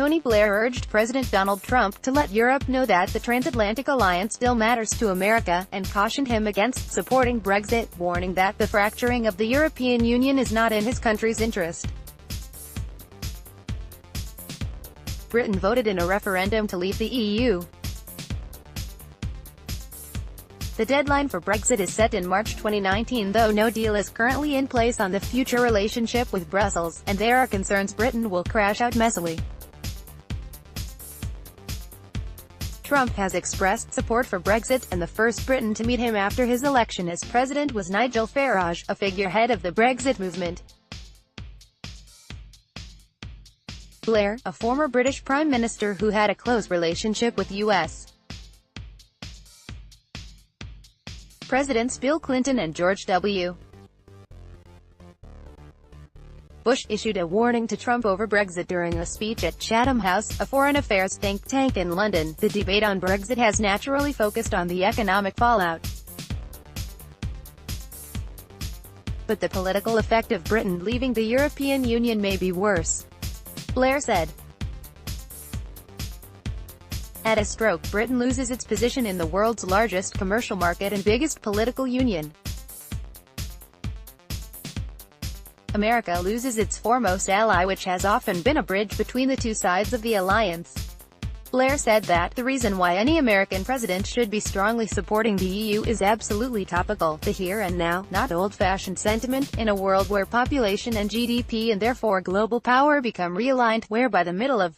Tony Blair urged President Donald Trump to let Europe know that the transatlantic alliance still matters to America, and cautioned him against supporting Brexit, warning that the fracturing of the European Union is not in his country's interest. Britain voted in a referendum to leave the EU. The deadline for Brexit is set in March 2019, though no deal is currently in place on the future relationship with Brussels, and there are concerns Britain will crash out messily. Trump has expressed support for Brexit, and the first Briton to meet him after his election as president was Nigel Farage, a figurehead of the Brexit movement. Blair, a former British Prime Minister who had a close relationship with U.S. Presidents Bill Clinton and George W. Bush, issued a warning to Trump over Brexit during a speech at Chatham House, a foreign affairs think tank in London. The debate on Brexit has naturally focused on the economic fallout. But the political effect of Britain leaving the European Union may be worse, Blair said. At a stroke, Britain loses its position in the world's largest commercial market and biggest political union. America loses its foremost ally, which has often been a bridge between the two sides of the alliance. Blair said that the reason why any American president should be strongly supporting the EU is absolutely topical, the here and now, not old-fashioned sentiment, in a world where population and GDP and therefore global power become realigned, where by the middle of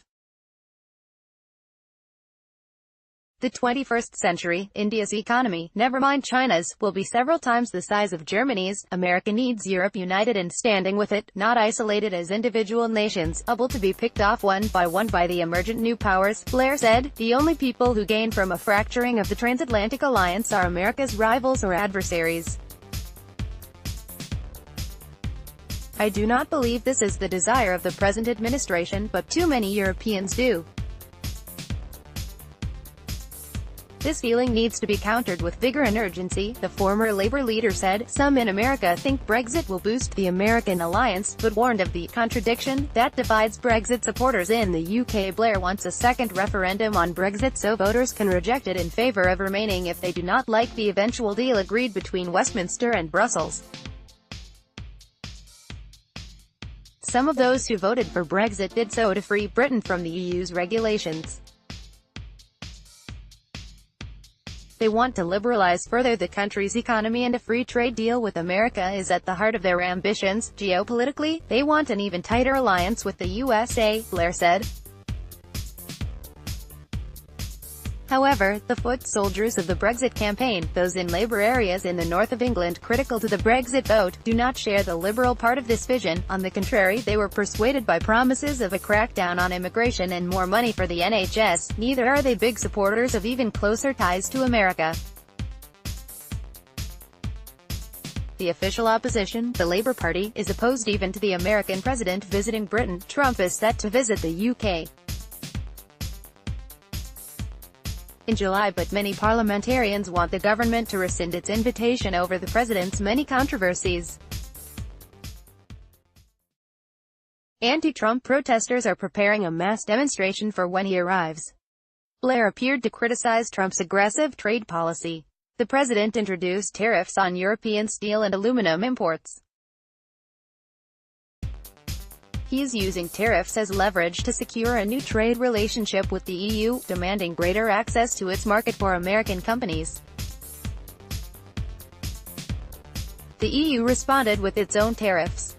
the 21st century, India's economy, never mind China's, will be several times the size of Germany's. America needs Europe united and standing with it, not isolated as individual nations, able to be picked off one by the emergent new powers. Blair said, the only people who gain from a fracturing of the transatlantic alliance are America's rivals or adversaries. I do not believe this is the desire of the present administration, but too many Europeans do. This feeling needs to be countered with vigor and urgency, the former Labour leader said. Some in America think Brexit will boost the American alliance, but warned of the contradiction that divides Brexit supporters in the UK. Blair wants a second referendum on Brexit so voters can reject it in favour of remaining if they do not like the eventual deal agreed between Westminster and Brussels. Some of those who voted for Brexit did so to free Britain from the EU's regulations. They want to liberalize further the country's economy, and a free trade deal with America is at the heart of their ambitions. Geopolitically, they want an even tighter alliance with the USA, Blair said. However, the foot soldiers of the Brexit campaign, those in Labour areas in the north of England critical to the Brexit vote, do not share the liberal part of this vision. On the contrary, they were persuaded by promises of a crackdown on immigration and more money for the NHS. Neither are they big supporters of even closer ties to America. The official opposition, the Labour Party, is opposed even to the American president visiting Britain. Trump is set to visit the UK in July, but many parliamentarians want the government to rescind its invitation over the president's many controversies. Anti-Trump protesters are preparing a mass demonstration for when he arrives. Blair appeared to criticize Trump's aggressive trade policy. The president introduced tariffs on European steel and aluminum imports. He is using tariffs as leverage to secure a new trade relationship with the EU, demanding greater access to its market for American companies. The EU responded with its own tariffs.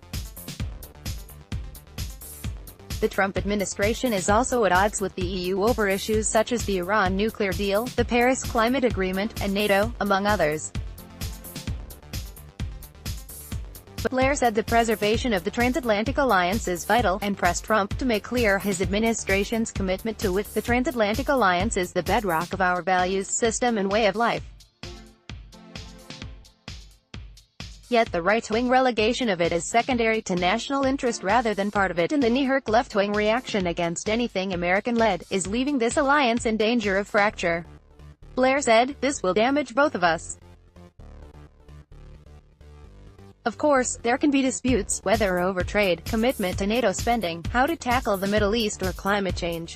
The Trump administration is also at odds with the EU over issues such as the Iran nuclear deal, the Paris Climate Agreement, and NATO, among others. Blair said the preservation of the transatlantic alliance is vital, and pressed Trump to make clear his administration's commitment to it. The transatlantic alliance is the bedrock of our values system and way of life. Yet the right-wing relegation of it is secondary to national interest rather than part of it, and the knee-jerk left-wing reaction against anything American-led is leaving this alliance in danger of fracture. Blair said, "This will damage both of us. Of course, there can be disputes, whether over trade, commitment to NATO spending, how to tackle the Middle East or climate change.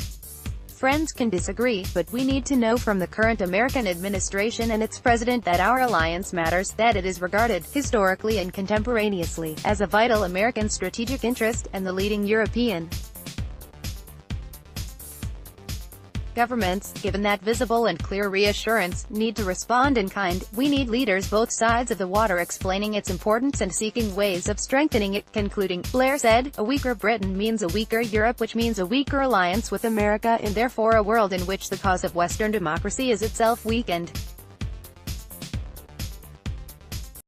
Friends can disagree, but we need to know from the current American administration and its president that our alliance matters, that it is regarded, historically and contemporaneously, as a vital American strategic interest, and the leading European governments, given that visible and clear reassurance, need to respond in kind. We need leaders both sides of the water explaining its importance and seeking ways of strengthening it. Concluding, Blair said, a weaker Britain means a weaker Europe, which means a weaker alliance with America, and therefore a world in which the cause of Western democracy is itself weakened.